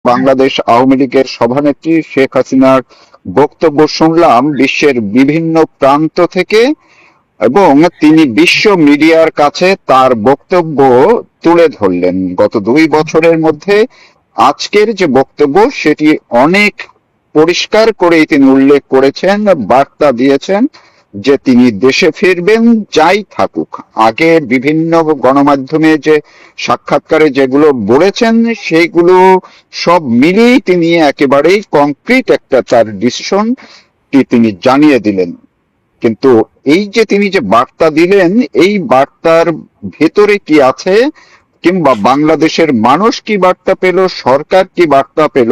বাংলাদেশ আওয়ামী লীগের সভানেত্রী শেখ হাসিনার বক্তব্য শুনলাম বিশ্বের বিভিন্ন প্রান্ত থেকে, এবং তিনি বিশ্ব মিডিয়ার কাছে তার বক্তব্য তুলে ধরলেন। গত 2 বছরের মধ্যে আজকের যে বক্তব্য সেটি অনেক পরিষ্কার করেই তিনি উল্লেখ করেছেন, বার্তা দিয়েছেন যে তিনি দেশে ফিরবেন যাই থাকুক। আগে বিভিন্ন গণমাধ্যমে যে সাক্ষাৎকারে যেগুলো বলেছেন সেইগুলো সব মিলিয়েই তিনি একেবারেই কংক্রিট একটা তার ডিসিশন তিনি জানিয়ে দিলেন। কিন্তু এই যে তিনি যে বার্তা দিলেন, এই বার্তার ভেতরে কি আছে, কিংবা বাংলাদেশের মানুষ কি বার্তা পেল, সরকার কি বার্তা পেল,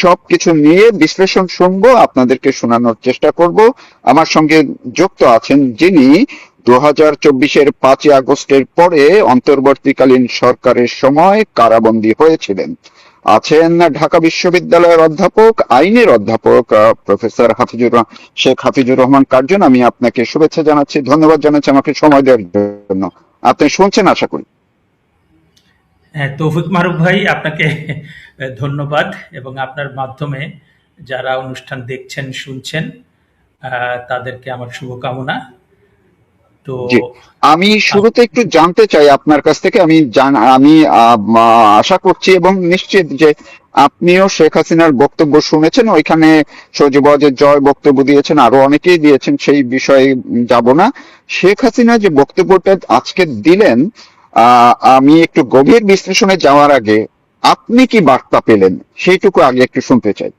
সবকিছু নিয়ে বিশ্লেষণ শুনবো, আপনাদেরকে শোনানোর চেষ্টা করব। আমার সঙ্গে যুক্ত আছেন যিনি 2024-এর 5ই আগস্টের পরে অন্তর্বর্তীকালীন সরকারের সময় কারাবন্দী হয়েছিলেন। আছেন ঢাকা বিশ্ববিদ্যালয়ের অধ্যাপক, আইনের অধ্যাপক প্রফেসর শেখ হাফিজুর রহমান কার্জন। আমি আপনাকে শুভেচ্ছা জানাচ্ছি, ধন্যবাদ জানাচ্ছি আমাকে সময় দেওয়ার জন্য। আপনি শুনছেন আশা করি। হ্যাঁ, তৌফিক মারুফ ভাই, আপনাকে ধন্যবাদ, এবং আপনার মাধ্যমে যারা অনুষ্ঠান দেখছেন শুনছেন তাদেরকে আমার শুভকামনা। তো জি, আমি আপ- শুরুতে একটু জানতে চাই আপনার কাছ থেকে। আমি আশা করছি এবং নিশ্চিত যে আপনিও শেখ হাসিনার বক্তব্য শুনেছেন। ওইখানে সজীব ওয়াজেদ জয় বক্তব্য দিয়েছেন, আরো অনেকেই দিয়েছেন, সেই বিষয়ে যাব না। শেখ হাসিনা যে বক্তব্যটা আজকে দিলেন, আমি একটু গভীর বিশ্লেষণে যাওয়ার আগে আপনি কি বার্তা পেলেন সেইটুকু আগে একটু শুনতে চাই।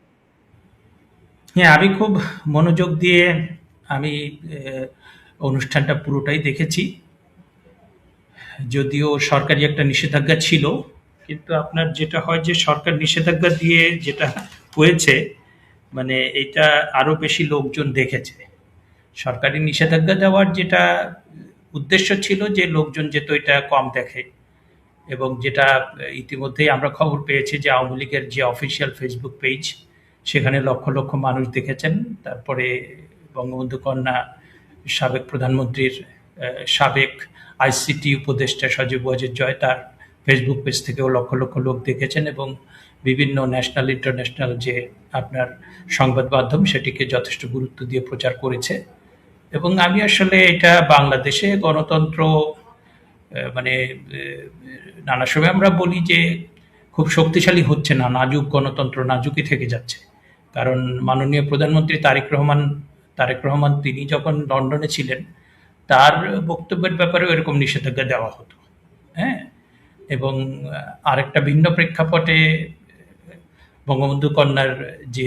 হ্যাঁ, আমি খুব মনোযোগ দিয়ে আমি আহ, অনুষ্ঠানটা পুরোটাই দেখেছি। যদিও সরকারি একটা নিষেধাজ্ঞা ছিল, কিন্তু আপনার যেটা হয় যে সরকার নিষেধাজ্ঞা দিয়ে যেটা হয়েছে, মানে এটা আরো বেশি লোকজন দেখেছে। সরকারি নিষেধাজ্ঞা দেওয়ার যেটা উদ্দেশ্য ছিল যে লোকজন যেহেতু এটা কম দেখে, এবং যেটা ইতিমধ্যেই আমরা খবর পেয়েছি যে আওয়ামী লীগের যে অফিসিয়াল ফেসবুক পেজ, সেখানে লক্ষ লক্ষ মানুষ দেখেছেন। তারপরে বঙ্গবন্ধু কন্যা সাবেক প্রধানমন্ত্রীর সাবেক আইসিটি উপদেষ্টা সজীব ওয়াজেদ জয়, তার ফেসবুক পেজ থেকেও লক্ষ লক্ষ লোক দেখেছেন, এবং বিভিন্ন ন্যাশনাল ইন্টারন্যাশনাল যে আপনার সংবাদ মাধ্যম সেটিকে যথেষ্ট গুরুত্ব দিয়ে প্রচার করেছে। এবং আমি আসলে এটা বাংলাদেশে গণতন্ত্র মানে নানা সময় আমরা বলি যে খুব শক্তিশালী হচ্ছে না, নাজুক গণতন্ত্র নাজুকই থেকে যাচ্ছে। কারণ মাননীয় প্রধানমন্ত্রী তারেক রহমান তিনি যখন লন্ডনে ছিলেন, তার বক্তব্যের ব্যাপারেও এরকম নিষেধাজ্ঞা দেওয়া হতো। হ্যাঁ, এবং আরেকটা ভিন্ন প্রেক্ষাপটে বঙ্গবন্ধু কন্যার যে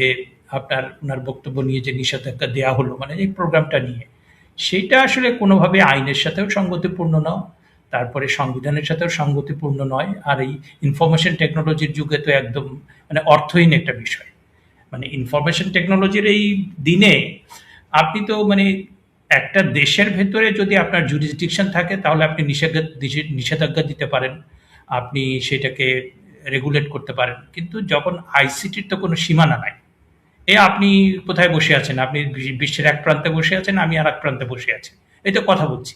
আপনার ওনার বক্তব্য নিয়ে যে নিষেধাজ্ঞা দেওয়া হলো, মানে এই প্রোগ্রামটা নিয়ে, সেইটা আসলে কোনোভাবে আইনের সাথেও সঙ্গতিপূর্ণ নয়, তারপরে সংবিধানের সাথেও সঙ্গতিপূর্ণ নয়। আর এই ইনফরমেশন টেকনোলজির যুগে তো একদম মানে অর্থহীন একটা বিষয়। মানে ইনফরমেশন টেকনোলজির এই দিনে আপনি তো মানে একটা দেশের ভেতরে যদি আপনার জুরিসডিকশন থাকে তাহলে আপনি নিষেধাজ্ঞা দিতে পারেন, আপনি সেটাকে রেগুলেট করতে পারেন। কিন্তু যখন আইসিটির তো কোনো সীমানা নাই, আপনি কোথায় বসে আছেন, আপনি বিশ্বের এক প্রান্তে বসে আছেন, আমি আর এক প্রান্তে বসে আছি, এই তো কথা বলছি।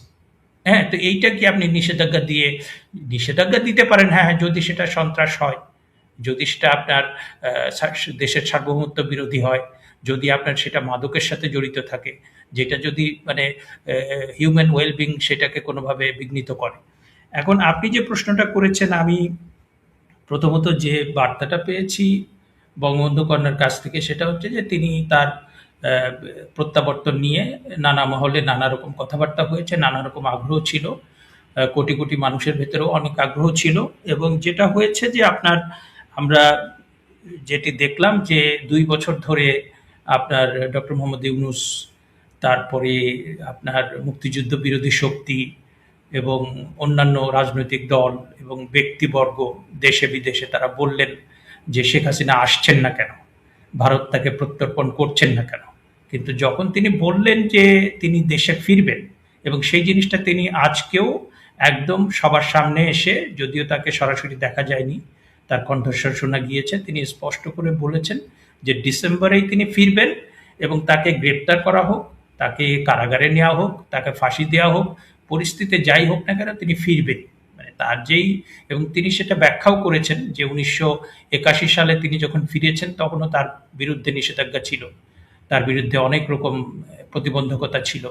হ্যাঁ, তো এইটা কি আপনি নিষেধাজ্ঞা দিতে পারেন? হ্যাঁ, হ্যাঁ, যদি সেটা সন্ত্রাস হয়, যদি সেটা আপনার দেশের সার্বভৌমত্ব বিরোধী হয়, যদি আপনার সেটা মাদকের সাথে জড়িত থাকে, যেটা যদি মানে হিউম্যান ওয়েলবিং সেটাকে কোনোভাবে বিঘ্নিত করে। এখন আপনি যে প্রশ্নটা করেছেন, আমি প্রথমত যে বার্তাটা পেয়েছি বঙ্গবন্ধু কন্যার কাছ থেকে সেটা হচ্ছে যে তিনি তার প্রত্যাবর্তন নিয়ে নানা মহলে নানা রকম কথাবার্তা হয়েছে, নানা রকম আগ্রহ ছিল, কোটি কোটি মানুষের ভেতরেও অনেক আগ্রহ ছিল। এবং যেটা হয়েছে যে আপনার আমরা যেটি দেখলাম যে 2 বছর ধরে আপনার ডক্টর মোহাম্মদ ইউনুস, তারপরে আপনার মুক্তিযুদ্ধ বিরোধী শক্তি এবং অন্যান্য রাজনৈতিক দল এবং ব্যক্তিবর্গ দেশে বিদেশে তারা বললেন যে শেখ হাসিনা আসছেন না কেন, ভারত তাকে প্রত্যর্পণ করছেন না কেন। কিন্তু যখন তিনি বললেন যে তিনি দেশে ফিরবেন, এবং সেই জিনিসটা তিনি আজকেও একদম সবার সামনে এসে, যদিও তাকে সরাসরি দেখা যায়নি, তার কণ্ঠস্বর শোনা গিয়েছে, তিনি স্পষ্ট করে বলেছেন যে ডিসেম্বরেই তিনি ফিরবেন, এবং তাকে গ্রেপ্তার করা হোক, তাকে কারাগারে নেওয়া হোক, তাকে ফাঁসি দেওয়া হোক, পরিস্থিতি যাই হোক না কেন তিনি ফিরবেন। মানে তার যেই, এবং তিনি সেটা ব্যাখ্যাও করেছেন যে 1981 সালে তিনি যখন ফিরেছেন তখনও তার বিরুদ্ধে নিষেধাজ্ঞা ছিল, তার বিরুদ্ধে অনেক রকম প্রতিবন্ধকতা ছিল।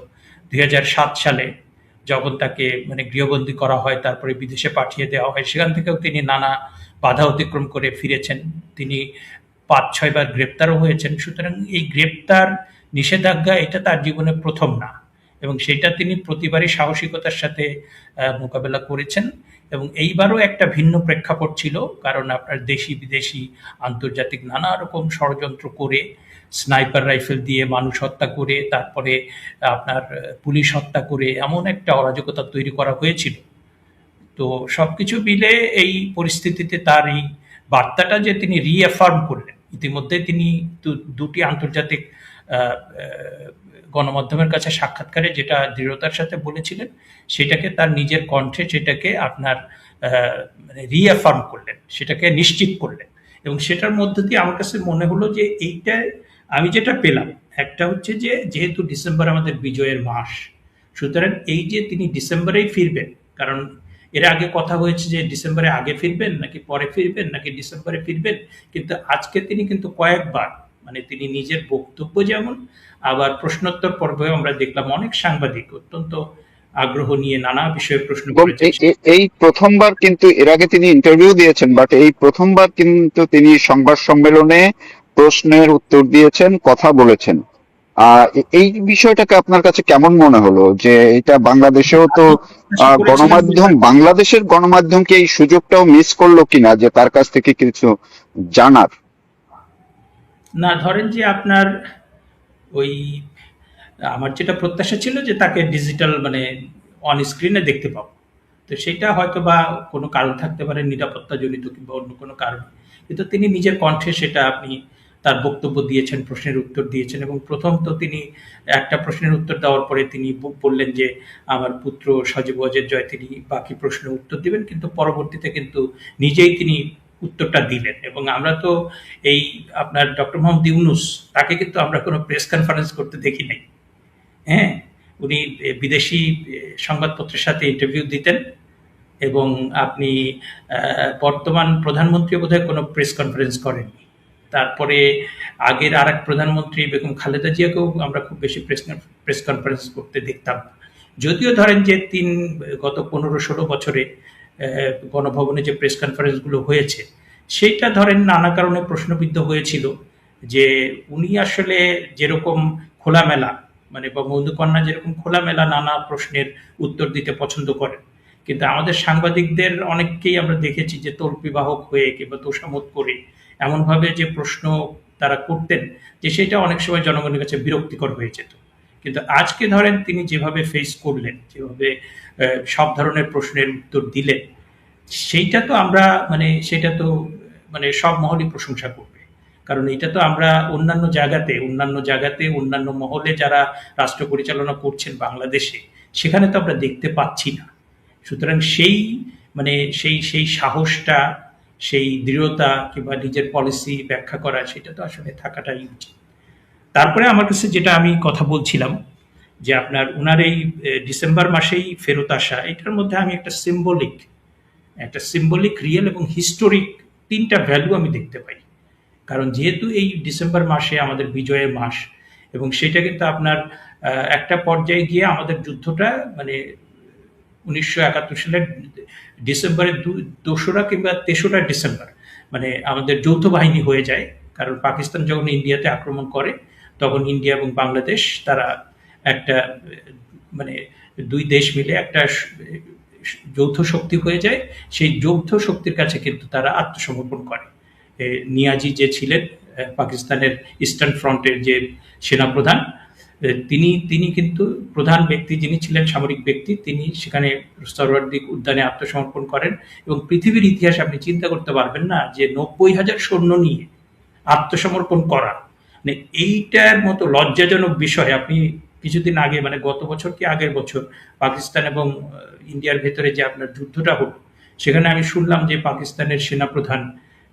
2007 সালে যখন তাকে মানে গৃহবন্দী করা হয়, তারপরে বিদেশে পাঠিয়ে দেওয়া হয়, সেখান থেকেও তিনি নানা বাধা অতিক্রম করে ফিরেছেন। তিনি 5-6 বার গ্রেপ্তারও হয়েছেন। সুতরাং এই গ্রেপ্তার, নিষেধাজ্ঞা এটা তার জীবনে প্রথম না, এবং সেটা তিনি প্রতিবারই সাহসিকতার সাথে মোকাবেলা করেছেন। এবং এইবারও একটা ভিন্ন প্রেক্ষাপট ছিল, কারণ আপনার দেশি বিদেশি আন্তর্জাতিক নানা রকম ষড়যন্ত্র করে, স্নাইপার রাইফেল দিয়ে মানুষ হত্যা করে, তারপরে আপনার পুলিশ হত্যা করে এমন একটা অরাজকতা তৈরি করা হয়েছিল। তো সবকিছু মিলে এই পরিস্থিতিতে তার এই বার্তাটা যে তিনি রিঅ্যাফার্ম করলেন, ইতিমধ্যে তিনি দুটি আন্তর্জাতিক আহ, আহ, গণমাধ্যমের কাছে সাক্ষাৎকারে যেটা দৃঢ়তার সাথে বলেছিলেন, সেটাকে তার নিজের কণ্ঠে সেটাকে আপনার মানে রিঅ্যাফার্ম করলেন, সেটাকে নিশ্চিত করলেন। এবং সেটার মধ্য দিয়ে আমার কাছে মনে হলো যে এইটা আমি যেটা পেলাম, একটা হচ্ছে যে যেহেতু ডিসেম্বর আমাদের বিজয়ের মাস, সুতরাং এই যে তিনি ডিসেম্বরেই ফিরবেন, কারণ এর আগে কথা হয়েছে যে ডিসেম্বরে আগে ফিরবেন নাকি পরে ফিরবেন নাকি ডিসেম্বরে ফিরবেন, কিন্তু আজকে তিনি কিন্তু কয়েকবার মানে তিনি নিজের বক্তব্য যেমন, আবার প্রশ্নোত্তর পর্বেও আমরা দেখলাম অনেক সাংবাদিক অত্যন্ত আগ্রহ নিয়ে নানা বিষয়ে প্রশ্ন এবং করেছেন। এই প্রথমবার, কিন্তু এর আগে তিনি ইন্টারভিউ দিয়েছেন, বাট এই প্রথমবার কিন্তু তিনি সংবাদ সম্মেলনে প্রশ্নের উত্তর দিয়েছেন, কথা বলেছেন। এই বিষয়টাকে আপনার কাছে কেমন মনে হলো, যে এটা বাংলাদেশেও তো আমি প্রত্যাশা করেছিলাম যে বাংলাদেশের গণমাধ্যম কি এই সুযোগটাও মিস করলো কিনা যে তার কাছ থেকে কিছু জানার? না, ধরেন যে আপনার ওই আমার যেটা প্রত্যাশা ছিল যে তাকে ডিজিটাল মানে অন স্ক্রিনে দেখতে পাবো, তো সেটা হয়তো বা কোনো কারণ থাকতে পারে, নিরাপত্তা জনিত কিংবা অন্য কোনো কারণ, কিন্তু তিনি নিজের কণ্ঠে সেটা আপনি তার বক্তব্য দিয়েছেন, প্রশ্নের উত্তর দিয়েছেন। এবং প্রথম তো তিনি একটা প্রশ্নের উত্তর দেওয়ার পরে তিনি বললেন যে আমার পুত্র সজীব ওয়াজেদ জয়, তিনি বাকি প্রশ্নের উত্তর দিবেন, কিন্তু পরবর্তীতে কিন্তু নিজেই তিনি উত্তরটা দিলেন। এবং আমরা তো এই আপনার ডক্টর মোহাম্মদ ইউনুস, তাকে কিন্তু আমরা কোনো প্রেস কনফারেন্স করতে দেখি নাই। হ্যাঁ, উনি বিদেশি সংবাদপত্রের সাথে ইন্টারভিউ দিতেন, এবং আপনি বর্তমান প্রধানমন্ত্রী বোধহয় কোনো প্রেস কনফারেন্স করেননি। তারপরে আগের আর এক প্রধানমন্ত্রী বেগম খালেদা জিয়াকেও আমরা খুব বেশি প্রেস কনফারেন্স করতে দেখতাম না। যদিও ধরেন যে গত 15-16 বছরে গণভবনে যে প্রেস কনফারেন্সগুলো হয়েছে, সেইটা ধরেন নানা কারণে প্রশ্নবিদ্ধ হয়েছিল যে উনি আসলে যেরকম খোলামেলা, মানে বঙ্গবন্ধু কন্যা যেরকম খোলামেলা নানা প্রশ্নের উত্তর দিতে পছন্দ করেন, কিন্তু আমাদের সাংবাদিকদের অনেককেই আমরা দেখেছি যে তল্পিবাহক হয়ে কিংবা তোষামোদ করে এমনভাবে যে প্রশ্ন তারা করতেন, যে সেটা অনেক সময় জনগণের কাছে বিরক্তিকর হয়ে যেত। কিন্তু আজকে ধরেন তিনি যেভাবে ফেস করলেন, যেভাবে সব ধরনের প্রশ্নের উত্তর দিলেন, সেইটা তো আমরা মানে সেটা তো মানে সব মহলই প্রশংসা করবে। কারণ এটা তো আমরা অন্যান্য মহলে যারা রাষ্ট্র পরিচালনা করছেন বাংলাদেশে, সেখানে তো আমরা দেখতে পাচ্ছি না। সুতরাং সেই মানে সেই সাহসটা, সেই দৃঢ়তা কিংবা নিজের পলিসি ব্যাখ্যা করা, সেটা তো আসলে থাকাটাই উচিত। তারপরে আমার কাছে যেটা আমি কথা বলছিলাম যে আপনার উনার এই ডিসেম্বর মাসেই ফেরত আসা, এটার মধ্যে আমি একটা সিম্বলিক, রিয়েল এবং হিস্টোরিক তিনটা ভ্যালু আমি দেখতে পাই। কারণ যেহেতু এই ডিসেম্বর মাসে আমাদের বিজয়ের মাস, এবং সেটা কিন্তু আপনার একটা পর্যায়ে গিয়ে আমাদের যুদ্ধটা মানে 1971 সালের ডিসেম্বরের 2রা কিংবা 3রা ডিসেম্বর মানে আমাদের যৌথ বাহিনী হয়ে যায়। কারণ পাকিস্তান যখন ইন্ডিয়াতে আক্রমণ করে, তখন ইন্ডিয়া এবং বাংলাদেশ তারা একটা মানে দুই দেশ মিলে একটা যৌথ শক্তি হয়ে যায়। সেই যৌথ শক্তির কাছে কিন্তু তারা আত্মসমর্পণ করে। নিয়াজি যে ছিলেন পাকিস্তানের ইস্টার্ন ফ্রন্টের যে সেনাপ্রধান, তিনি কিন্তু প্রধান ব্যক্তি, যিনি ছিলেন সামরিক ব্যক্তি, তিনি সেখানে সরওয়ার্দী উদ্যানে আত্মসমর্পণ করেন। এবং পৃথিবীর ইতিহাসে আপনি চিন্তা করতে পারবেন না যে 90,000 সৈন্য নিয়ে আত্মসমর্পণ করা, মানে এইটার মতো লজ্জাজনক বিষয়। আপনি কিছুদিন আগে মানে গত বছর কি আগের বছর পাকিস্তান এবং ইন্ডিয়ার ভেতরে যে আপনার যুদ্ধটা হলো, সেখানে আমি শুনলাম যে পাকিস্তানের সেনাপ্রধান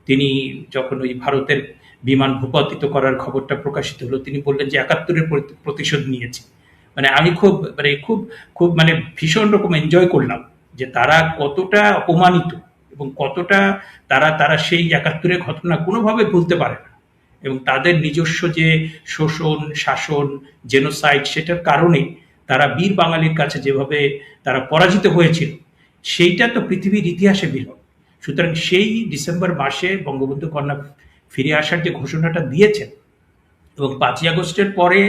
তিনি যখন ওই ভারতের বিমান ভূপাতিত করার খবরটা প্রকাশিত হলো, তিনি বললেন যে 71-এর প্রতিশোধ নিয়েছে। মানে আমি খুব খুব মানে ভীষণ রকম এনজয় করলাম যে তারা কতটা অপমানিত এবং কতটা তারা তারা সেই ৭১-এর ঘটনা কোনোভাবে ভুলতে পারে না। এবং তাদের নিজস্ব যে শোষণ, শাসন, জেনোসাইড সেটার কারণে তারা বীর বাঙালির কাছে যেভাবে তারা পরাজিত হয়েছিল, সেইটা তো পৃথিবীর ইতিহাসে বিরল। সুতরাং সেই ডিসেম্বর মাসে বঙ্গবন্ধু কন্যা ফিরে আসার যে ঘোষণাটা দিয়েছেন এবং ৫ই আগস্টের পরে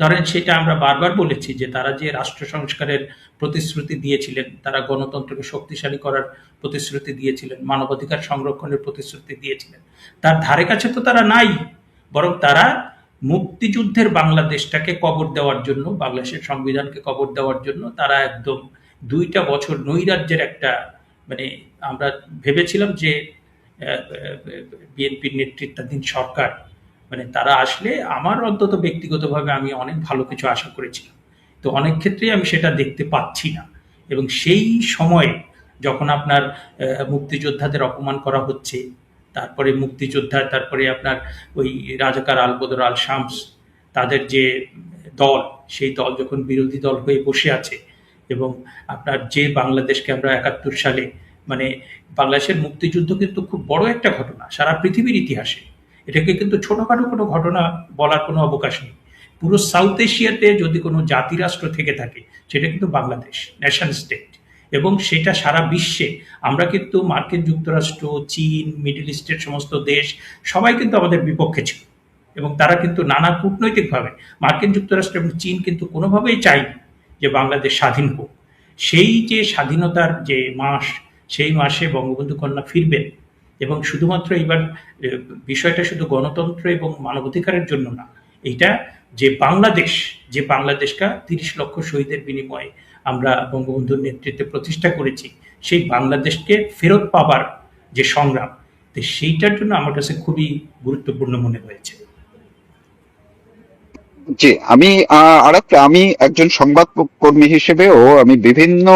ধরেন সেটা আমরা বারবার বলেছি যে তারা যে রাষ্ট্র সংস্কারের প্রতিশ্রুতি দিয়েছিলেন, তারা গণতন্ত্রকে শক্তিশালী করার প্রতিশ্রুতি দিয়েছিলেন, মানবাধিকার সংরক্ষণের প্রতিশ্রুতি দিয়েছিলেন, তার ধারে কাছে তো তারা নাই। বরং তারা মুক্তিযুদ্ধের বাংলাদেশটাকে কবর দেওয়ার জন্য, বাংলাদেশের সংবিধানকে কবর দেওয়ার জন্য তারা একদম ২টা বছর নৈরাজ্যের একটা, মানে আমরা ভেবেছিলাম যে বিএনপির নেতৃত্বাধীন সরকার, মানে তারা আসলে আমার অন্তত ব্যক্তিগতভাবে আমি অনেক ভালো কিছু আশা করেছিলাম। তো অনেক ক্ষেত্রেই আমি সেটা দেখতে পাচ্ছি না। এবং সেই সময়ে যখন আপনার মুক্তিযোদ্ধাদের অপমান করা হচ্ছে, তারপরে মুক্তিযোদ্ধা, তারপরে আপনার ওই রাজাকার আলবদর আল শামস, তাদের যে দল, সেই দল যখন বিরোধী দল হয়ে বসে আছে এবং আপনার যে বাংলাদেশকে আমরা ৭১ সালে, মানে বাংলাদেশের মুক্তিযুদ্ধ কিন্তু খুব বড় একটা ঘটনা সারা পৃথিবীর ইতিহাসে। এটাকে কিন্তু ছোটখাটো কোনো ঘটনা বলার কোনো অবকাশ নেই। পুরো সাউথ এশিয়াতে যদি কোনো জাতিরাষ্ট্র থেকে থাকে সেটা কিন্তু বাংলাদেশ, নেশন স্টেট। এবং সেটা সারা বিশ্বে আমরা কিন্তু মার্কিন যুক্তরাষ্ট্র, চীন, মিডল ইস্টের সমস্ত দেশ সবাই কিন্তু আমাদের বিপক্ষে ছিল এবং তারা কিন্তু নানা কূটনৈতিকভাবে, মার্কিন যুক্তরাষ্ট্র এবং চীন কিন্তু কোনোভাবেই চায়নি যে বাংলাদেশ স্বাধীন হোক। সেই যে স্বাধীনতার যে মাস, সেই মাসে বঙ্গবন্ধু কন্যা ফিরবেন এবং শুধুমাত্র এইবার বিষয়টা শুধু গণতন্ত্র এবং মানবাধিকারের জন্য না, এইটা যে বাংলাদেশ, যে বাংলাদেশটা ৩০ লক্ষ শহীদের বিনিময়ে আমরা বঙ্গবন্ধুর নেতৃত্বে প্রতিষ্ঠা করেছি, সেই বাংলাদেশকে ফেরত পাবার যে সংগ্রাম, তো সেইটার জন্য আমার কাছে খুবই গুরুত্বপূর্ণ মনে হয়েছে। জি, আমি আরেকটা, আমি একজন সংবাদ কর্মী হিসেবেও আমি বিভিন্ন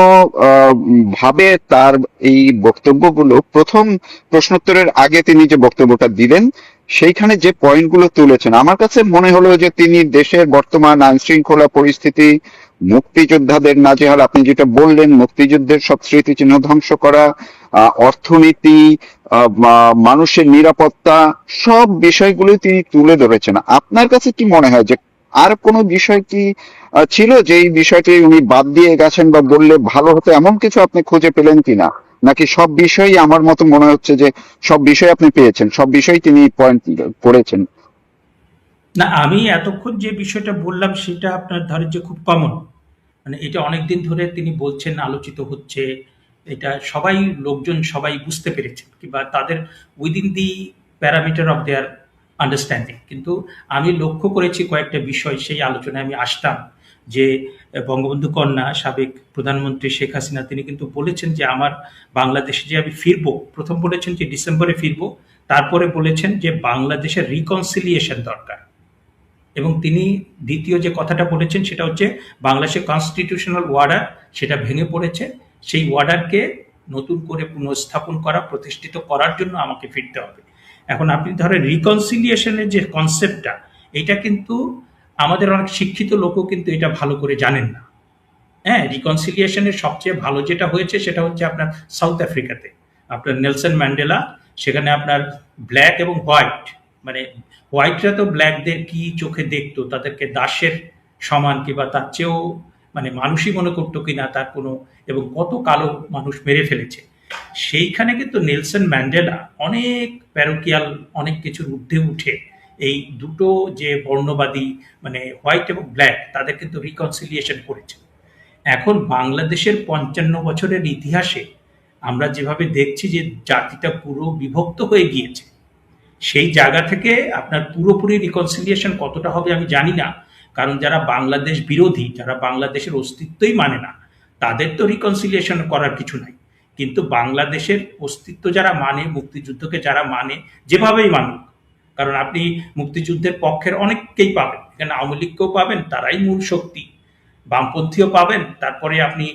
ভাবে তার এই বক্তব্যগুলো, প্রথম প্রশ্নোত্তরের আগে তিনি যে বক্তব্যটা দিলেন সেইখানে যে পয়েন্টগুলো তুলেছেন, আমার কাছে মনে হলো যে তিনি দেশের বর্তমান আইন শৃঙ্খলা পরিস্থিতি, মুক্তিযোদ্ধাদের নাজেহাল, আপনি যেটা বললেন মুক্তিযুদ্ধের সব স্মৃতিচিহ্ন ধ্বংস করা, অর্থনীতি, মানুষের নিরাপত্তা, সব বিষয়গুলোই তিনি তুলে ধরেছেন। আপনার কাছে কি মনে হয় যে আর কোনো বিষয় কি ছিল যে এই বিষয়টি উনি বাদ দিয়ে গেছেন বা বললে ভালো হতো, এমন কিছু আপনি খুঁজে পেলেন কিনা? নাকি সব বিষয়ই, আমার মতো মনে হচ্ছে যে সব বিষয় আপনি পেয়েছেন, সব বিষয় তিনি পয়েন্ট করেছেন? না, আমি এতক্ষণ যে বিষয়টা বললাম সেটা আপনার ধরেন যে খুব কমন, মানে এটা অনেকদিন ধরে তিনি বলছেন, আলোচিত হচ্ছে, এটা সবাই, লোকজন সবাই বুঝতে পেরেছেন কিংবা তাদের within the parameter of their understanding. কিন্তু আমি লক্ষ্য করেছি কয়েকটা বিষয়, সেই আলোচনায় আমি আসতাম যে বঙ্গবন্ধু কন্যা সাবেক প্রধানমন্ত্রী শেখ হাসিনা তিনি কিন্তু বলেছেন যে আমার বাংলাদেশে যে আমি ফিরবো, প্রথম বলেছেন যে ডিসেম্বরে ফিরবো, তারপরে বলেছেন যে বাংলাদেশের রিকনসিলিয়েশন দরকার। এবং তিনি দ্বিতীয় যে কথাটা বলেছেন সেটা হচ্ছে বাংলাদেশের কনস্টিটিউশনাল ওয়ার্ডার সেটা ভেঙে পড়েছে, সেই ওয়ার্ডারকে নতুন করে পুনঃস্থাপন করা, প্রতিষ্ঠিত করার জন্য আমাকে ফিরতে হবে। এখন আপনি ধরেন রিকনসিলিয়েশনের যে কনসেপ্টটা, এটা কিন্তু আমাদের অনেক শিক্ষিত লোকও কিন্তু এটা ভালো করে জানেন না। হ্যাঁ, রিকনসিলিয়েশনের সবচেয়ে ভালো যেটা হয়েছে সেটা হচ্ছে আপনার সাউথ আফ্রিকাতে, আপনার নেলসন ম্যান্ডেলা, সেখানে আপনার ব্ল্যাক এবং হোয়াইট, মানে হোয়াইটরা তো ব্ল্যাকদের কি চোখে দেখতো, তাদেরকে দাসের সমান কিংবা তার চেয়েও মানে মানুষই মনে করতো কিনা তার কোনো, এবং কত কালো মানুষ মেরে ফেলেছে। সেইখানে কিন্তু নেলসন ম্যান্ডেলা অনেক প্যারোকিয়াল, অনেক কিছুর ঊর্ধ্বে উঠে এই দুটো যে বর্ণবাদী, মানে হোয়াইট এবং ব্ল্যাক, তাদের কিন্তু রিকনসিলিয়েশন করেছে। এখন বাংলাদেশের ৫৫ বছরের ইতিহাসে আমরা যেভাবে দেখছি যে জাতিটা পুরো বিভক্ত হয়ে গিয়েছে, সেই জায়গা থেকে আপনার পুরোপুরি রিকনসিলিয়েশন কতটা হবে আমি জানি না। কারণ যারা বাংলাদেশ বিরোধী, যারা বাংলাদেশের অস্তিত্বই মানে না, তাদের তো রিকনসিলিয়েশন করার কিছু নাই। কিন্তু বাংলাদেশের অস্তিত্ব যারা মানে, মুক্তিযুদ্ধকে যারা মানে, যেভাবেই মানুক, কারণ আপনি মুক্তিযুদ্ধের পক্ষের অনেককেই পাবেন, এখানে আওয়ামী লীগকেও পাবেন, তারাই মূল শক্তি, বামপন্থীও পাবেন, তারপরে আপনি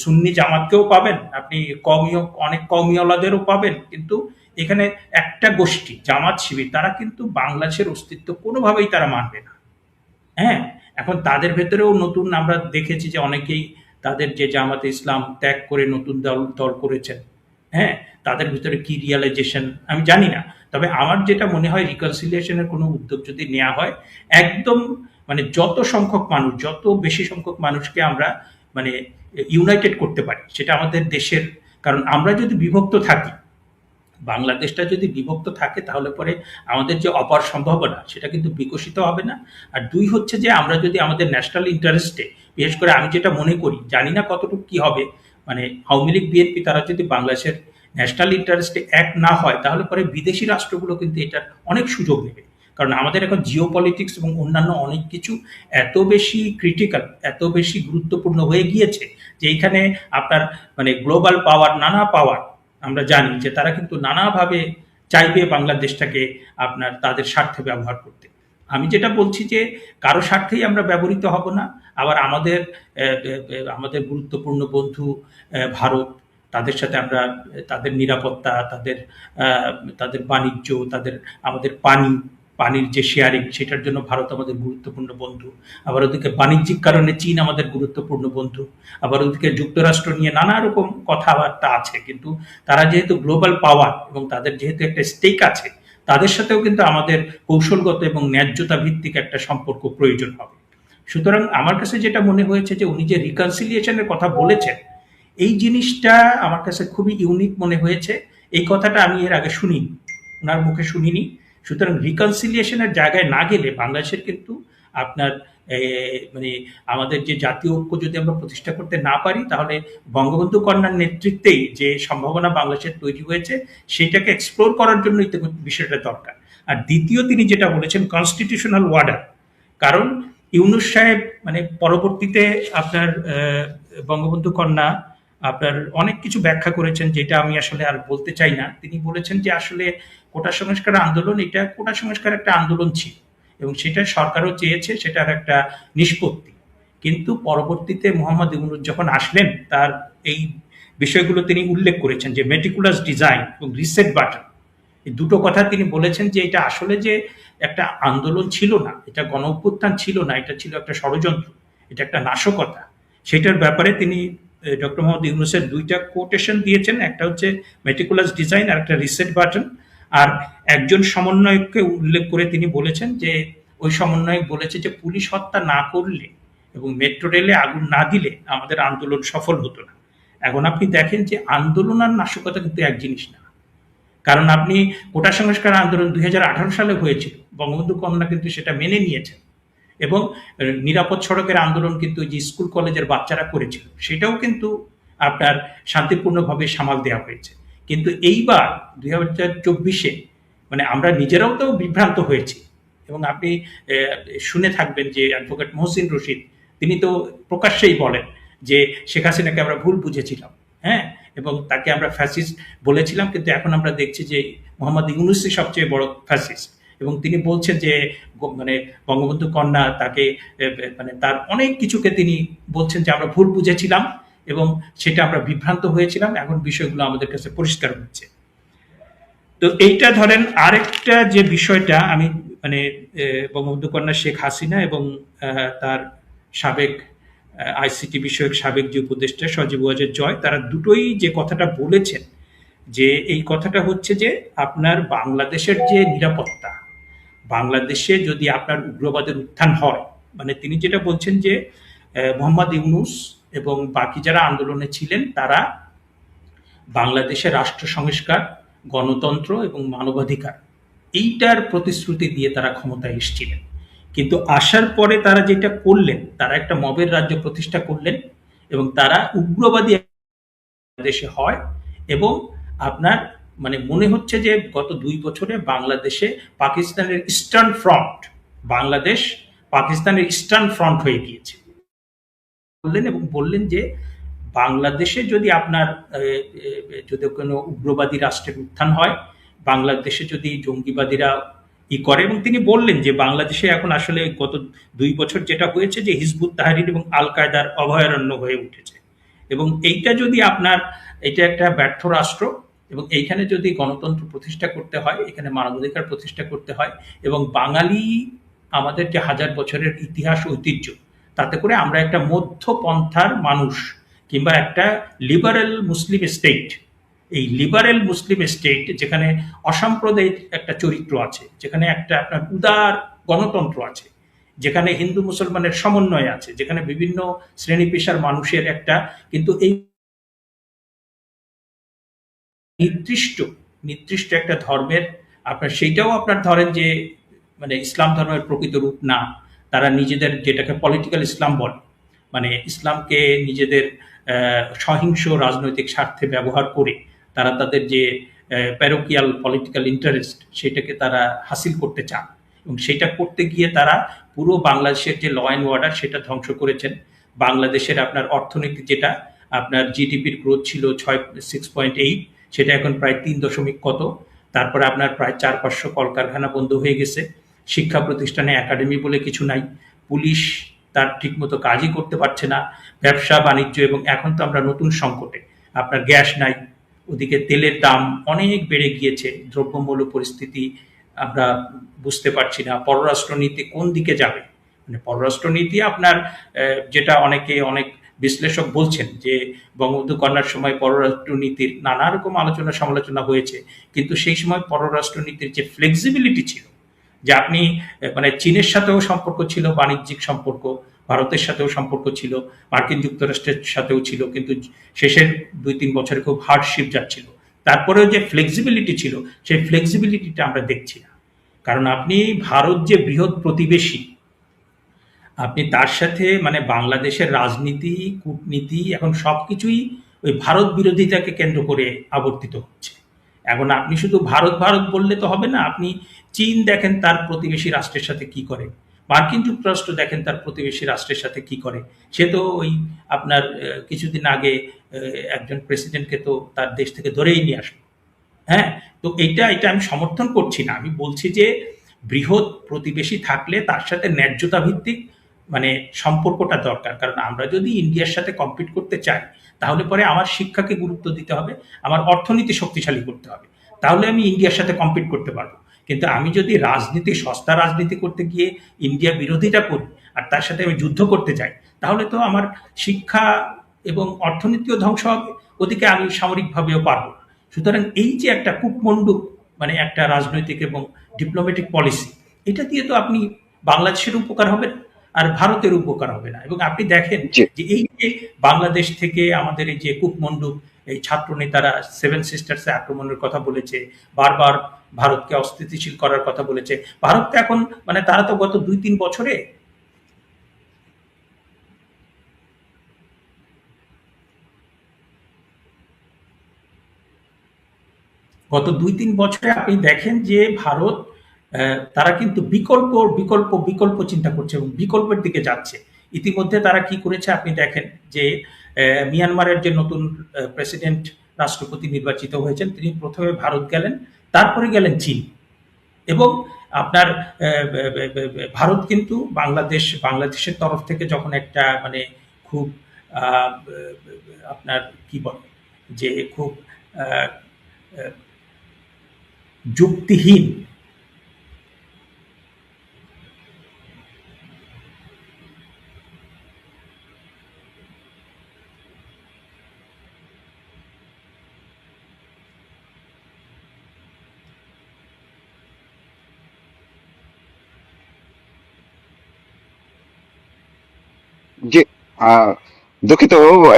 সুন্নি জামাতকেও পাবেন, আপনি কওমীয়, অনেক কওমীওয়ালাদেরও পাবেন। কিন্তু এখানে একটা গোষ্ঠী জামাত শিবির, তারা কিন্তু বাংলাদেশের অস্তিত্ব কোনোভাবেই তারা মানবে না। হ্যাঁ, এখন তাদের ভেতরেও নতুন আমরা দেখেছি যে অনেকেই তাদের যে জামাতে ইসলাম ত্যাগ করে নতুন দল দল করেছেন, হ্যাঁ, তাদের ভিতরে কি রিয়ালাইজেশন আমি জানি না। তবে আমার যেটা মনে হয়, রিকনসিলিয়েশনের কোনো উদ্যোগ যদি নেওয়া হয়, একদম মানে যত সংখ্যক মানুষ, যত বেশি সংখ্যক মানুষকে আমরা মানে ইউনাইটেড করতে পারি, সেটা আমাদের দেশের, কারণ আমরা যদি বিভক্ত থাকি, বাংলাদেশটা যদি বিভক্ত থাকে, তাহলে পরে আমাদের যে অপার সম্ভাবনা সেটা কিন্তু বিকশিত হবে না। আর দুই হচ্ছে যে আমরা যদি আমাদের ন্যাশনাল ইন্টারেস্টে, বিশেষ করে আমি যেটা মনে করি, জানি না কতটুকু কি হবে, মানে আওয়ামী লীগ বিএনপি তারা যদি বাংলাদেশের ন্যাশনাল ইন্টারেস্টে এক না হয়, তাহলে পরে বিদেশি রাষ্ট্রগুলো কিন্তু এটার অনেক সুযোগ নেবে। কারণ আমাদের এখন জিও পলিটিক্স এবং অন্যান্য অনেক কিছু এত বেশি ক্রিটিক্যাল, এত বেশি গুরুত্বপূর্ণ হয়ে গিয়েছে, যে এইখানে আপনার মানে গ্লোবাল পাওয়ার, নানা পাওয়ার, আমরা জানি যে তারা কিন্তু নানাভাবে চাইবে বাংলাদেশটাকে আপনার তাদের স্বার্থে ব্যবহার করতে। আমি যেটা বলছি যে কারো স্বার্থেই আমরা ব্যবহৃত হব না। আবার আমাদের আমাদের গুরুত্বপূর্ণ বন্ধু ভারত, তাদের সাথে আমরা তাদের নিরাপত্তা, তাদের তাদের বাণিজ্য, তাদের আমাদের পানির যে শেয়ারিং, সেটার জন্য ভারত আমাদের গুরুত্বপূর্ণ বন্ধু। আবার ওদিকে বাণিজ্যিক কারণে চীন আমাদের গুরুত্বপূর্ণ বন্ধু। আবার ওদিকে যুক্তরাষ্ট্র নিয়ে নানা রকম কথাবার্তা আছে, কিন্তু তারা যেহেতু গ্লোবাল পাওয়ার এবং তাদের যেহেতু একটা স্টেক আছে, তাদের সাথেও কিন্তু আমাদের কৌশলগত এবং ন্যায্যতা ভিত্তিক একটা সম্পর্ক প্রয়োজন হবে। সুতরাং আমার কাছে যেটা মনে হয়েছে যে উনি যে রিকনসিলিয়েশনের কথা বলেছেন, এই জিনিসটা আমার কাছে খুবই ইউনিক মনে হয়েছে। এই কথাটা আমি এর আগে শুনিনি, ওনার মুখে শুনিনি। সুতরাং রিকনসিলিয়েশনের জায়গায় না গেলে বাংলাদেশের কিন্তু আপনার মানে আমাদের যে জাতীয় ঐক্য যদি আমরা প্রতিষ্ঠা করতে না পারি, তাহলে বঙ্গবন্ধু কন্যার নেতৃত্বেই যে সম্ভাবনা বাংলাদেশের তৈরি হয়েছে, সেটাকে এক্সপ্লোর করার জন্যই তো বিষয়টা দরকার। আর দ্বিতীয় তিনি যেটা বলেছেন, কনস্টিটিউশনাল ওয়ার্ডার, কারণ ইউনূস সাহেব মানে পরবর্তীতে আপনার বঙ্গবন্ধু কন্যা আপনার অনেক কিছু ব্যাখ্যা করেছেন, যেটা আমি আসলে আর বলতে চাই না। তিনি বলেছেন যে আসলে কোটা সংস্কার আন্দোলন, এটা কোটা সংস্কার একটা আন্দোলন ছিল এবং সেটা সরকারও চেয়েছে, সেটার একটা নিষ্পত্তি। কিন্তু পরবর্তীতে মোহাম্মদ ইউনূস যখন আসলেন, তার এই বিষয়গুলো তিনি উল্লেখ করেছেন, যে মেটিকুলাস ডিজাইন এবং রিসেট বাটন, এই দুটো কথা তিনি বলেছেন, যে এটা আসলে যে একটা আন্দোলন ছিল না, এটা গণ অভ্যুত্থান ছিল না, এটা ছিল একটা ষড়যন্ত্র, এটা একটা নাশকতা। সেটার ব্যাপারে তিনি ডক্টর মোহাম্মদ ইউনূসের দুইটা কোটেশন দিয়েছেন, একটা হচ্ছে মেটিকুলাস ডিজাইন আর একটা রিসেট বাটন। আর একজন সমন্বয়ককে উল্লেখ করে তিনি বলেছেন যে ওই সমন্বয়ক বলেছে যে পুলিশ হত্যা না করলে এবং মেট্রো রেলে আগুন না দিলে আমাদের আন্দোলন সফল হতো না। এখন আপনি দেখেন যে আন্দোলন আর নাশকতা কিন্তু এক জিনিস না। কারণ আপনি কোটা সংস্কার আন্দোলন 2018 সালে হয়েছিল, বঙ্গবন্ধু কন্যা কিন্তু সেটা মেনে নিয়েছেন, এবং নিরাপদ সড়কের আন্দোলন কিন্তু যে স্কুল কলেজের বাচ্চারা করেছিল, সেটাও কিন্তু আপনার শান্তিপূর্ণভাবে সামাল দেওয়া হয়েছে। কিন্তু এইবার 2024-এ মানে আমরা নিজেরাও তো বিভ্রান্ত হয়েছি। এবং আপনি শুনে থাকবেন যে অ্যাডভোকেট মহসিন রশিদ, তিনি তো প্রকাশ্যেই বলেন যে শেখ হাসিনাকে আমরা ভুল বুঝেছিলাম, হ্যাঁ, এবং তাকে আমরা ফ্যাসিস্ট বলেছিলাম, কিন্তু এখন আমরা দেখছি যে মোহাম্মদ ইউনূসই সবচেয়ে বড় ফ্যাসিস্ট। এবং তিনি বলছেন যে মানে বঙ্গবন্ধু কন্যা তাকে মানে তার অনেক কিছুকে তিনি বলছেন যে আমরা ভুল বুঝেছিলাম এবং সেটা আমরা বিভ্রান্ত হয়েছিলাম, এখন বিষয়গুলো আমাদের কাছে পরিষ্কার হচ্ছে। তো এইটা ধরেন আরেকটা যে বিষয়টা আমি মানে বঙ্গবন্ধু কন্যা শেখ হাসিনা এবং তার সাবেক আইসিটি বিষয়ক সাবেক যে উপদেষ্টা সজীব ওয়াজেদ জয়, তারা দুটোই যে কথাটা বলেছেন, যে এই কথাটা হচ্ছে যে আপনার বাংলাদেশের যে নিরাপত্তা, বাংলাদেশে যদি আপনার উগ্রবাদের উত্থান হয়, মানে তিনি যেটা বলছেন যে মোহাম্মদ ইউনূস এবং বাকি যারা আন্দোলনে ছিলেন, তারা বাংলাদেশের রাষ্ট্র সংস্কার, গণতন্ত্র এবং মানবাধিকার, এইটার প্রতিশ্রুতি দিয়ে তারা ক্ষমতায় এসেছিলেন। কিন্তু আসার পরে তারা যেটা করলেন, তারা একটা মবের রাজ্য প্রতিষ্ঠা করলেন এবং তারা উগ্রবাদী দেশে হয়। এবং আপনার মানে মনে হচ্ছে যে গত 2 বছরে বাংলাদেশে পাকিস্তানের ইস্টার্ন ফ্রন্ট, বাংলাদেশ পাকিস্তানের ইস্টার্ন ফ্রন্ট হয়ে গিয়েছে বললেন। এবং বললেন যে বাংলাদেশে যদি আপনার যদি কোনো উগ্রবাদী রাষ্ট্রের উত্থান হয়, বাংলাদেশে যদি জঙ্গিবাদীরা করে, এবং তিনি বললেন যে বাংলাদেশে এখন আসলে গত 2 বছর যেটা হয়েছে যে হিজবুত তাহরির এবং আল কায়দার অভয়ারণ্য হয়ে উঠেছে। এবং এইটা যদি আপনার, এটা একটা ব্যর্থ রাষ্ট্র এবং এইখানে যদি গণতন্ত্র প্রতিষ্ঠা করতে হয়, এখানে মানবাধিকার প্রতিষ্ঠা করতে হয়, এবং বাঙালি আমাদের যে হাজার বছরের ইতিহাস ঐতিহ্য, তাতে করে আমরা একটা মধ্যপন্থার মানুষ কিংবা একটা লিবারেল মুসলিম স্টেট, এই লিবারেল মুসলিম স্টেট যেখানে অসাম্প্রদায়িক একটা চরিত্র আছে, যেখানে একটা আপনার উদার গণতন্ত্র আছে, যেখানে হিন্দু মুসলমানের সমন্বয় আছে, যেখানে বিভিন্ন শ্রেণী পেশার মানুষের একটা, কিন্তু এই নির্দিষ্ট নির্দিষ্ট একটা ধর্মের আপনার সেইটাও আপনার ধরেন যে মানে ইসলাম ধর্মের প্রকৃত রূপ না, তারা নিজেদের যেটাকে পলিটিক্যাল ইসলাম বলে, মানে ইসলামকে নিজেদের সহিংস রাজনৈতিক স্বার্থে ব্যবহার করে তারা তাদের যে প্যারোকিয়াল পলিটিক্যাল ইন্টারেস্ট সেটাকে তারা হাসিল করতে চান, এবং সেটা করতে গিয়ে তারা পুরো বাংলাদেশের যে ল অ্যান্ড অর্ডার সেটা ধ্বংস করেছেন। বাংলাদেশের আপনার অর্থনীতি যেটা আপনার জিডিপির গ্রোথ ছিল 6.8, সেটা এখন প্রায় 3 কত, তারপরে আপনার প্রায় 400-500 কলকারখানা বন্ধ হয়ে গেছে, শিক্ষা প্রতিষ্ঠানে একাডেমি বলে কিছু নাই, পুলিশ তার ঠিকমতো কাজই করতে পারছে না, ব্যবসা বাণিজ্য, এবং এখন তো আমরা নতুন সংকটে, আপনার গ্যাস নাই, ওদিকে তেলের দাম অনেক বেড়ে গিয়েছে, দ্রব্যমূল্য পরিস্থিতি আমরা বুঝতে পারছি না, পররাষ্ট্রনীতি কোন দিকে যাবে। মানে পররাষ্ট্রনীতি আপনার যেটা অনেক বিশ্লেষক বলছেন যে বঙ্গবন্ধু কন্যার সময় পররাষ্ট্রনীতির নানা রকম আলোচনা সমালোচনা হয়েছে, কিন্তু সেই সময় পররাষ্ট্রনীতির যে ফ্লেক্সিবিলিটি ছিল, যে আপনি মানে চীনের সাথেও সম্পর্ক ছিল, বাণিজ্যিক সম্পর্ক, ভারতের সাথেও সম্পর্ক ছিল, মার্কিন যুক্তরাষ্ট্রের সাথেও ছিল, কিন্তু শেষের 2-3 বছরে খুব হার্ডশিপ যাচ্ছিল, তারপরেও যে ফ্লেক্সিবিলিটি ছিল সেই ফ্লেক্সিবিলিটিটা আমরা দেখছি না। কারণ আপনি ভারত যে বৃহৎ প্রতিবেশী, আপনি তার সাথে মানে বাংলাদেশের রাজনীতি, কূটনীতি এখন সবকিছুই ওই ভারত বিরোধিতাকে কেন্দ্র করে আবর্তিত হচ্ছে। এখন আপনি শুধু ভারত ভারত বললে তো হবে না, আপনি চীন দেখেন তার প্রতিবেশী রাষ্ট্রের সাথে কি করে, মার্কিন যুক্তরাষ্ট্র দেখেন তার প্রতিবেশী রাষ্ট্রের সাথে কি করে। সে তো ওই আপনার কিছুদিন আগে একজন প্রেসিডেন্টকে তো তার দেশ থেকে ধরেই নিয়ে আসলো। হ্যাঁ, তো এটা আমি সমর্থন করছি না, আমি বলছি যে বৃহৎ প্রতিবেশী থাকলে তার সাথে ন্যায্যতা ভিত্তিক মানে সম্পর্কটা দরকার। কারণ আমরা যদি ইন্ডিয়ার সাথে কম্পিট করতে চাই তাহলে পরে আমার শিক্ষাকে গুরুত্ব দিতে হবে, আমার অর্থনীতি শক্তিশালী করতে হবে, তাহলে আমি ইন্ডিয়ার সাথে কম্পিট করতে পারবো। কিন্তু আমি যদি রাজনীতি, সস্তা রাজনীতি করতে গিয়ে ইন্ডিয়া বিরোধিতা করি আর তার সাথে আমি যুদ্ধ করতে চাই, তাহলে তো আমার শিক্ষা এবং অর্থনীতিও ধ্বংস হবে, ওদিকে আমি সামরিকভাবেও পারবো না। সুতরাং এই যে একটা কূটমণ্ডূক মানে একটা রাজনৈতিক এবং ডিপ্লোম্যাটিক পলিসি, এটা দিয়ে তো আপনি বাংলাদেশের উপকার হবে না, আর ভারতের উপকার হবে না। এবং আপনি দেখেন জি। যে এই যে বাংলাদেশ থেকে আমাদের এই যে কূটমণ্ডূক, এই ছাত্র নেতারা সেভেন সিস্টার্সে আক্রমণের কথা বলেছে, বারবার ভারতকে অস্থিতিশীল করার কথা বলেছে। ভারত তো এখন মানে তারা তো গত 2-3 বছরে আপনি দেখেন যে ভারত তারা কিন্তু বিকল্প বিকল্প বিকল্প চিন্তা করছে এবং বিকল্পের দিকে যাচ্ছে। ইতিমধ্যে তারা কি করেছে আপনি দেখেন যে মিয়ানমারের যে নতুন প্রেসিডেন্ট, রাষ্ট্রপতি নির্বাচিত হয়েছেন, তিনি প্রথমে ভারত গেলেন, তারপরে গেলেন চীন। এবং আপনার ভারত কিন্তু বাংলাদেশের তরফ থেকে যখন একটা মানে খুব আপনার কি বলে যে খুব আহ, আহ, যুক্তিহীন, যে দুঃখিত,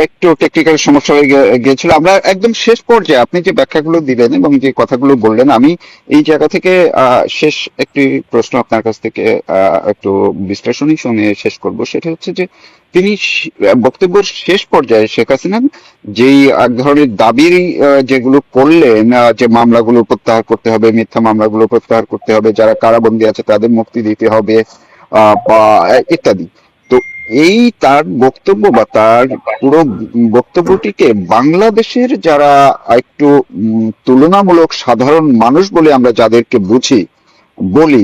একটু টেকনিক্যাল সমস্যা হয়ে গিয়েছিল। আমরা একদম শেষ পর্যায়ে আপনি যে ব্যাখ্যাগুলো দিলেন এবং যে কথাগুলো বললেন, আমি এই জায়গা থেকে শেষ একটি প্রশ্ন আপনার কাছ থেকে একটু বিশ্লেষণী শুনে শেষ করব। সেটা হচ্ছে যে তিনি বক্তব্যের শেষ পর্যায়ে শেখ হাসিনা যেই এক ধরনের দাবি যেগুলো করলেন, যে মামলাগুলো প্রত্যাহার করতে হবে, মিথ্যা মামলাগুলো প্রত্যাহার করতে হবে, যারা কারাবন্দী আছে তাদের মুক্তি দিতে হবে, বা ইত্যাদি। তো এই তার বক্তব্য বা তার পুরো বক্তব্যটিকে বাংলাদেশের যারা একটু তুলনামূলক সাধারণ মানুষ বলে আমরা যাদেরকে বলি,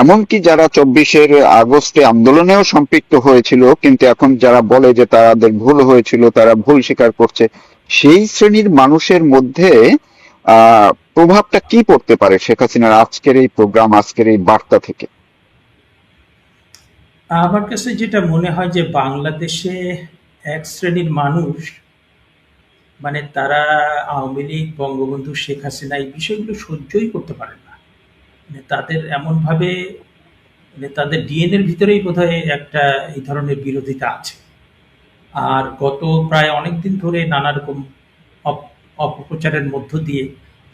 এমনকি যারা 24 আগস্টে আন্দোলনেও সম্পৃক্ত হয়েছিল, কিন্তু এখন যারা বলে যে তাদের ভুল হয়েছিল, তারা ভুল স্বীকার করছে, সেই শ্রেণীর মানুষের মধ্যে প্রভাবটা কি পড়তে পারে শেখ হাসিনার আজকের এই প্রোগ্রাম, আজকের এই বার্তা থেকে? আমার কাছে যেটা মনে হয় যে বাংলাদেশে এক শ্রেণীর মানুষ, মানে তারা আওয়ামী লীগ, বঙ্গবন্ধু শেখ হাসিনা এই বিষয়গুলো সহ্যই করতে পারে না। মানে তাদের এমনভাবে, মানে তাদের ডিএনএর ভিতরেই বোধহয় একটা এই ধরনের বিরোধিতা আছে। আর গত প্রায় অনেকদিন ধরে নানা রকম অপপ্রচারের মধ্য দিয়ে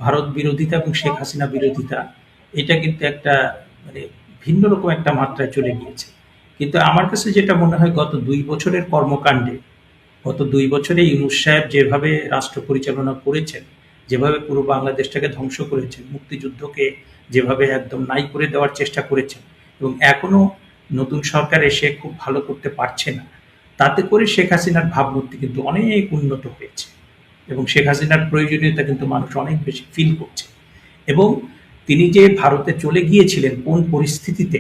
ভারত বিরোধিতা এবং শেখ হাসিনা বিরোধিতা, এটা কিন্তু একটা মানে ভিন্ন রকম একটা মাত্রায় চলে গিয়েছে। কিন্তু আমার কাছে যেটা মনে হয়, গত ২ বছরের কর্মকাণ্ডে, গত ২ বছরে ইউনূস সাহেব যেভাবে রাষ্ট্র পরিচালনা করেছেন, যেভাবে পুরো বাংলাদেশটাকে ধ্বংস করেছেন, মুক্তিযুদ্ধকে যেভাবে একদম নাই করে দেওয়ার চেষ্টা করেছেন, এবং এখনো নতুন সরকার এসে খুব ভালো করতে পারছে না, তাতে করে শেখ হাসিনার ভাবমূর্তি কিন্তু অনেক উন্নত হয়েছে এবং শেখ হাসিনার প্রয়োজনীয়তা কিন্তু মানুষ অনেক বেশি ফিল করছে। এবং তিনি যে ভারতে চলে গিয়েছিলেন কোন পরিস্থিতিতে,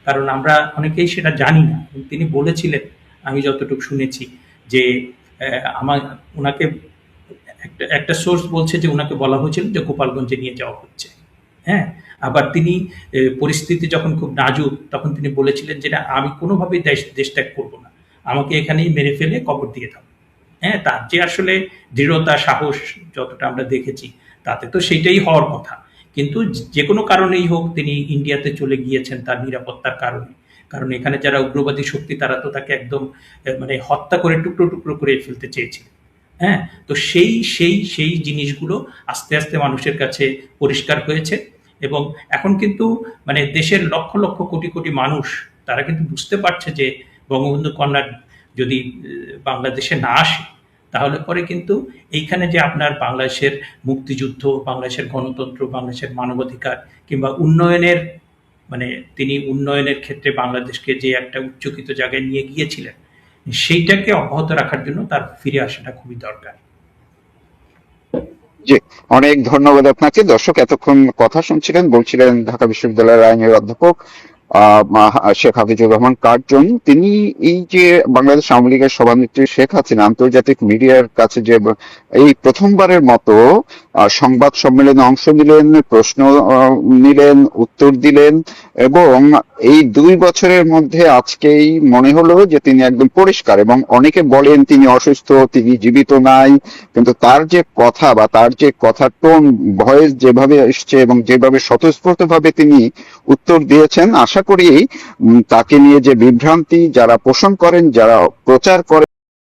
কারণ আমরা অনেকেই সেটা জানি না। এবং তিনি বলেছিলেন, আমি যতটুকু শুনেছি, যে আমার ওনাকে একটা একটা সোর্স বলছে যে ওনাকে বলা হয়েছিল যে গোপালগঞ্জে নিয়ে যাওয়া হচ্ছে। হ্যাঁ, আবার তিনি পরিস্থিতি যখন খুব নাজুক, তখন তিনি বলেছিলেন যে না, আমি কোনোভাবেই দেশ ত্যাগ করবো না, আমাকে এখানেই মেরে ফেলে কবর দিয়ে দাও। হ্যাঁ, তার যে আসলে দৃঢ়তা, সাহস যতটা আমরা দেখেছি, তাতে তো সেইটাই হওয়ার কথা। কিন্তু যে কোনো কারণেই হোক, তিনি ইন্ডিয়াতে চলে গিয়েছেন তার নিরাপত্তার কারণে। কারণ এখানে যারা উগ্রবাদী শক্তি, তারা তো তাকে একদম মানে হত্যা করে টুকরো টুকরো করে ফেলতে চেয়েছিল। হ্যাঁ, তো সেই জিনিসগুলো আস্তে আস্তে মানুষের কাছে পরিষ্কার হয়েছে। এবং এখন কিন্তু মানে দেশের লক্ষ লক্ষ কোটি কোটি মানুষ, তারা কিন্তু বুঝতে পারছে যে বঙ্গবন্ধু কন্যা যদি বাংলাদেশে না আসে, তাহলে পরে কিন্তু এইখানে যে আপনার বাংলাদেশের মুক্তিযুদ্ধ, বাংলাদেশের গণতন্ত্র, বাংলাদেশের মানবাধিকার কিংবা উন্নয়নের, মানে তিনি উন্নয়নের ক্ষেত্রে বাংলাদেশকে যে একটা উচ্চকিত জায়গায় নিয়ে গিয়েছিলেন, সেইটাকে অব্যাহত রাখার জন্য তার ফিরে আসাটা খুবই দরকার। জি, অনেক ধন্যবাদ আপনাকে। দর্শক এতক্ষণ কথা শুনছিলেন, বলছিলেন ঢাকা বিশ্ববিদ্যালয়ের আইনের অধ্যাপক শেখ হাফিজুর রহমান কার্জন। তিনি এই যে বাংলাদেশ আওয়ামী লীগের সভানেত্রী শেখ হাসিনা আন্তর্জাতিক মিডিয়ার কাছে যে এই প্রথমবারের মতো সংবাদ সম্মেলনে অংশ নিলেন, প্রশ্ন নিলেন, উত্তর দিলেন, এবং এই ২ বছরের মধ্যে আজকেই মনে হলো যে তিনি একদম পরিষ্কার। এবং অনেকে বলেন তিনি অসুস্থ, তিনি জীবিত নাই, কিন্তু তার যে কথা বা তার যে কথার টোন, ভয়েস যেভাবে এসছে এবং যেভাবে স্বতঃস্ফূর্ত ভাবে তিনি উত্তর দিয়েছেন, আশা করি তাকে নিয়ে যে বিভ্রান্তি যারা পোষণ করেন, যারা প্রচার করেন,